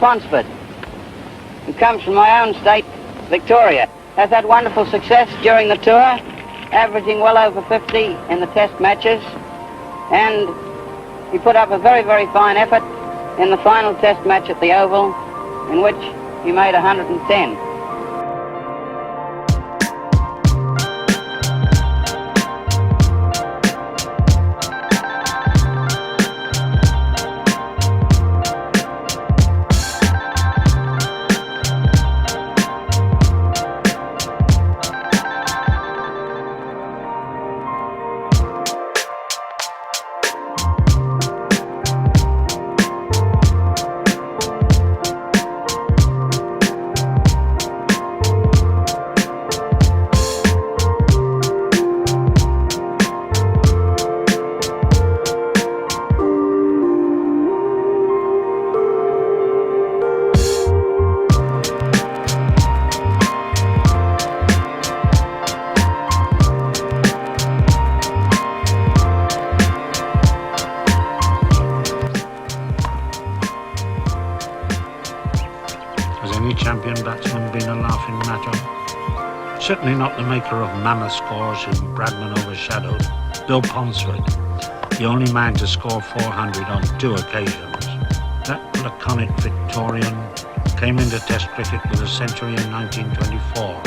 Ponsford, who comes from my own state, Victoria. Has had wonderful success during the tour, averaging well over 50 in the test matches, and he put up a very, very fine effort in the final test match at the Oval, in which he made 110. Has any champion batsman been a laughing matter? Certainly not the maker of mammoth scores whom Bradman overshadowed, Bill Ponsford, the only man to score 400 on 2 occasions. That laconic Victorian came into Test cricket with a century in 1924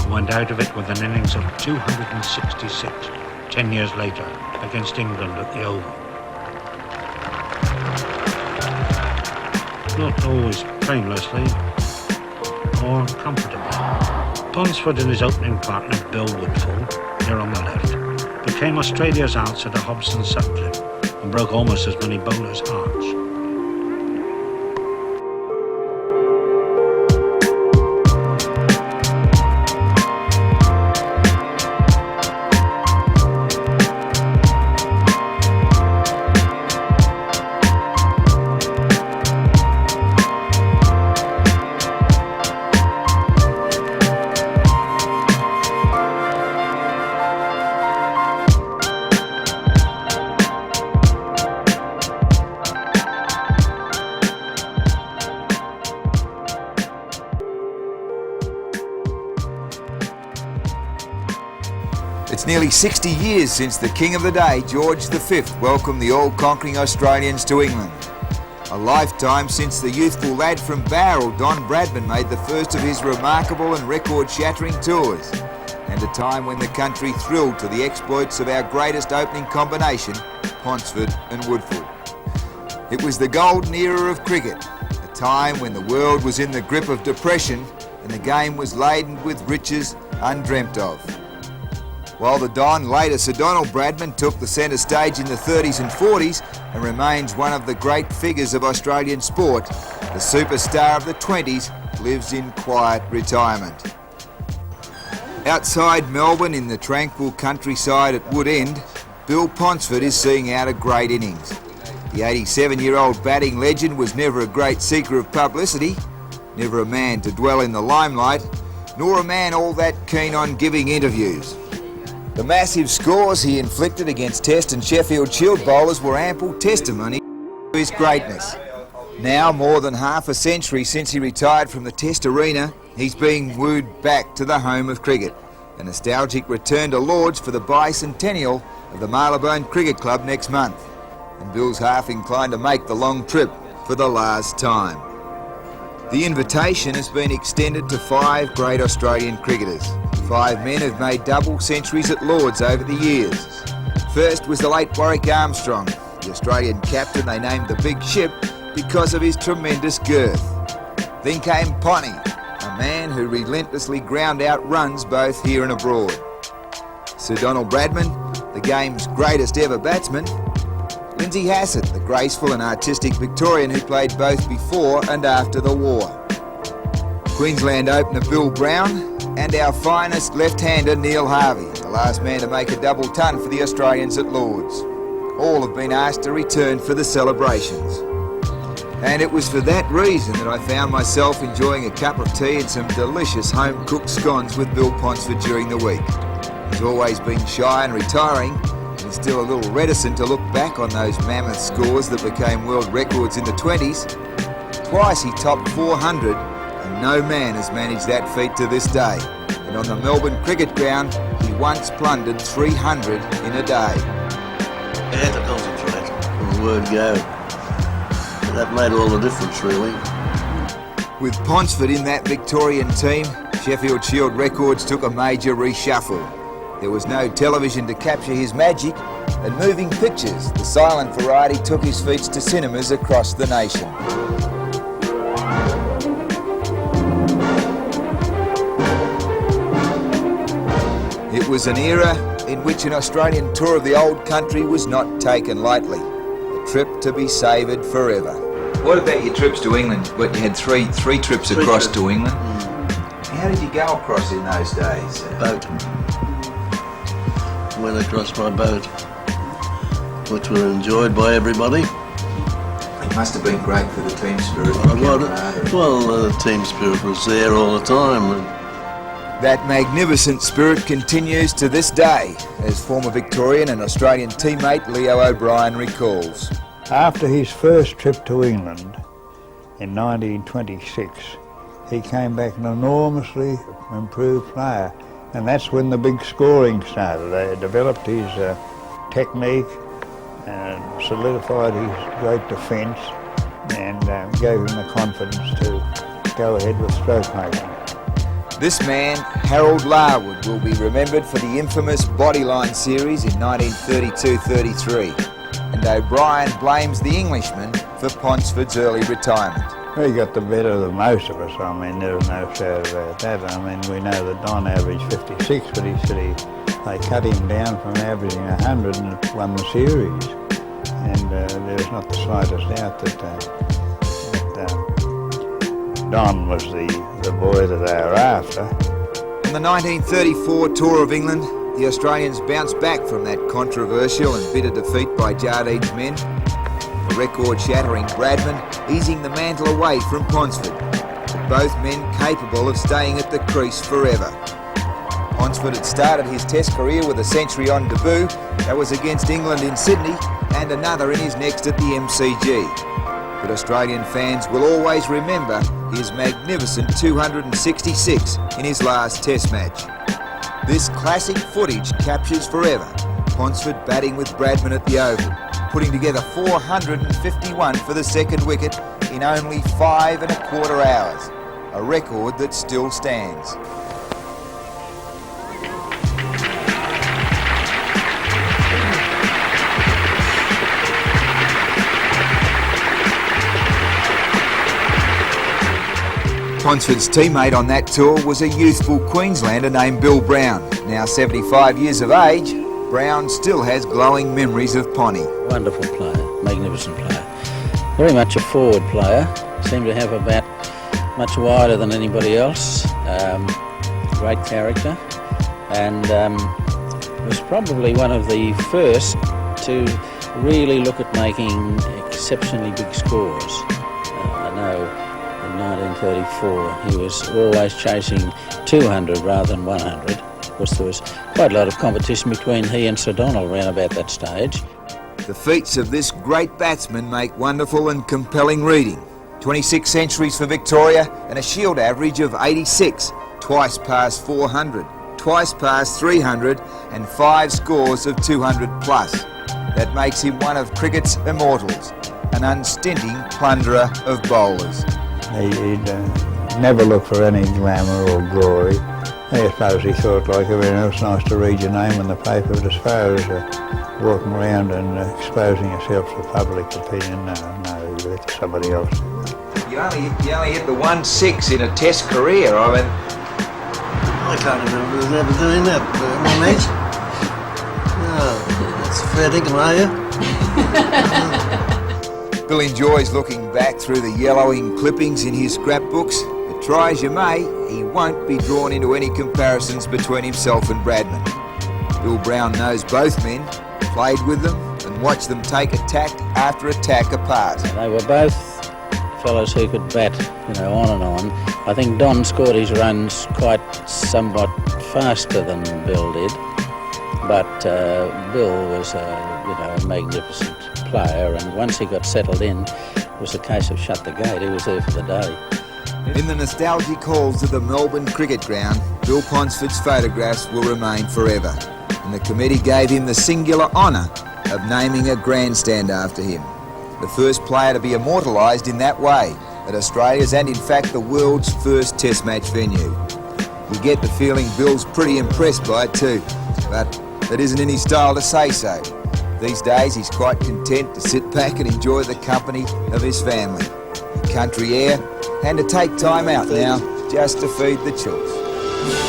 and went out of it with an innings of 266 10 years later against England at the Oval. Not always painlessly or comfortably. Ponsford and his opening partner, Bill Woodfull, here on the left, became Australia's answer to Hobson Sutcliffe and broke almost as many bowlers' hearts. It's nearly 60 years since the King of the Day, George V, welcomed the all-conquering Australians to England. A lifetime since the youthful lad from Bowral, Don Bradman, made the first of his remarkable and record-shattering tours. And a time when the country thrilled to the exploits of our greatest opening combination, Ponsford and Woodfull. It was the golden era of cricket, a time when the world was in the grip of depression and the game was laden with riches undreamt of. While the Don, later Sir Donald Bradman, took the centre stage in the 30s and 40s and remains one of the great figures of Australian sport, the superstar of the 20s lives in quiet retirement. Outside Melbourne in the tranquil countryside at Wood End, Bill Ponsford is seeing out a great innings. The 87-year-old batting legend was never a great seeker of publicity, never a man to dwell in the limelight, nor a man all that keen on giving interviews. The massive scores he inflicted against Test and Sheffield Shield bowlers were ample testimony to his greatness. Now, more than half a century since he retired from the Test arena, he's being wooed back to the home of cricket. A nostalgic return to Lords for the bicentennial of the Marylebone Cricket Club next month. And Bill's half inclined to make the long trip for the last time. The invitation has been extended to 5 great Australian cricketers. 5 men have made double centuries at Lords over the years. First was the late Warwick Armstrong, the Australian captain they named the Big Ship because of his tremendous girth. Then came Ponny, a man who relentlessly ground out runs both here and abroad. Sir Donald Bradman, the game's greatest ever batsman. Lindsay Hassett, the graceful and artistic Victorian who played both before and after the war. Queensland opener Bill Brown, and our finest left-hander Neil Harvey, the last man to make a double ton for the Australians at Lords. All have been asked to return for the celebrations. And it was for that reason that I found myself enjoying a cup of tea and some delicious home-cooked scones with Bill Ponsford during the week. He's always been shy and retiring, and is still a little reticent to look back on those mammoth scores that became world records in the 20s. Twice he topped 400, and no man has managed that feat to this day. And on the Melbourne cricket ground, he once plundered 300 in a day. You had to concentrate on the word go. That made all the difference, really. With Ponsford in that Victorian team, Sheffield Shield records took a major reshuffle. There was no television to capture his magic, and moving pictures, the silent variety, took his feats to cinemas across the nation. It was an era in which an Australian tour of the old country was not taken lightly. A trip to be savoured forever. What about your trips to England? What, you had three trips across to England? How did you go across in those days? Boat. Went across by boat, which were enjoyed by everybody. It must have been great for the team spirit. Well, the team spirit was there all the time. That magnificent spirit continues to this day, as former Victorian and Australian teammate Leo O'Brien recalls. After his first trip to England in 1926, he came back an enormously improved player, and that's when the big scoring started. They developed his technique and solidified his great defence and gave him the confidence to go ahead with stroke making. This man, Harold Larwood, will be remembered for the infamous Bodyline series in 1932-33. And O'Brien blames the Englishman for Ponsford's early retirement. He got the better of most of us. I mean, there's no doubt about that. I mean, we know that Don averaged 56, but he said they cut him down from averaging 100 and won the series. And there's not the slightest doubt that Don was the boy that they were after. On the 1934 tour of England, the Australians bounced back from that controversial and bitter defeat by Jardine's men. The record-shattering Bradman easing the mantle away from Ponsford, but both men capable of staying at the crease forever. Ponsford had started his Test career with a century on debut. That was against England in Sydney, and another in his next at the MCG. But Australian fans will always remember his magnificent 266 in his last Test match. This classic footage captures forever Ponsford batting with Bradman at the Oval, putting together 451 for the second wicket in only 5¼ hours, a record that still stands. Ponsford's teammate on that tour was a youthful Queenslander named Bill Brown. Now 75 years of age, Brown still has glowing memories of Ponny. Wonderful player, magnificent player. Very much a forward player. Seemed to have a bat much wider than anybody else. Great character, and was probably one of the first to really look at making exceptionally big scores. I know in 1934 he was always chasing 200 rather than 100. Of course, there was quite a lot of competition between he and Sir Donald around about that stage. The feats of this great batsman make wonderful and compelling reading. 26 centuries for Victoria and a Shield average of 86, twice past 400, twice past 300 and 5 scores of 200 plus. That makes him one of cricket's immortals, an unstinting plunderer of bowlers. He'd never look for any glamour or glory. I suppose he thought, like everyone else, nice to read your name in the paper, but as far as walking around and exposing yourself to public opinion, no, let somebody else. You only hit the 1-6 in a Test career. I mean, I can't remember ever doing that, mate. No, that's a fair dinkum, are you? Bill enjoys looking back through the yellowing clippings in his scrapbooks, but try as you may, he won't be drawn into any comparisons between himself and Bradman. Bill Brown knows both men, played with them, and watched them take attack after attack apart. They were both fellows who could bat, on and on. I think Don scored his runs quite somewhat faster than Bill did, but Bill was a magnificent player, and once he got settled in, it was a case of shut the gate. He was there for the day. In the nostalgic halls of the Melbourne Cricket Ground, Bill Ponsford's photographs will remain forever, and the committee gave him the singular honour of naming a grandstand after him. The first player to be immortalised in that way at Australia's and in fact the world's first test match venue. You get the feeling Bill's pretty impressed by it too, but it isn't in his style to say so. These days he's quite content to sit back and enjoy the company of his family, the country air, and to take time out now just to feed the chooks.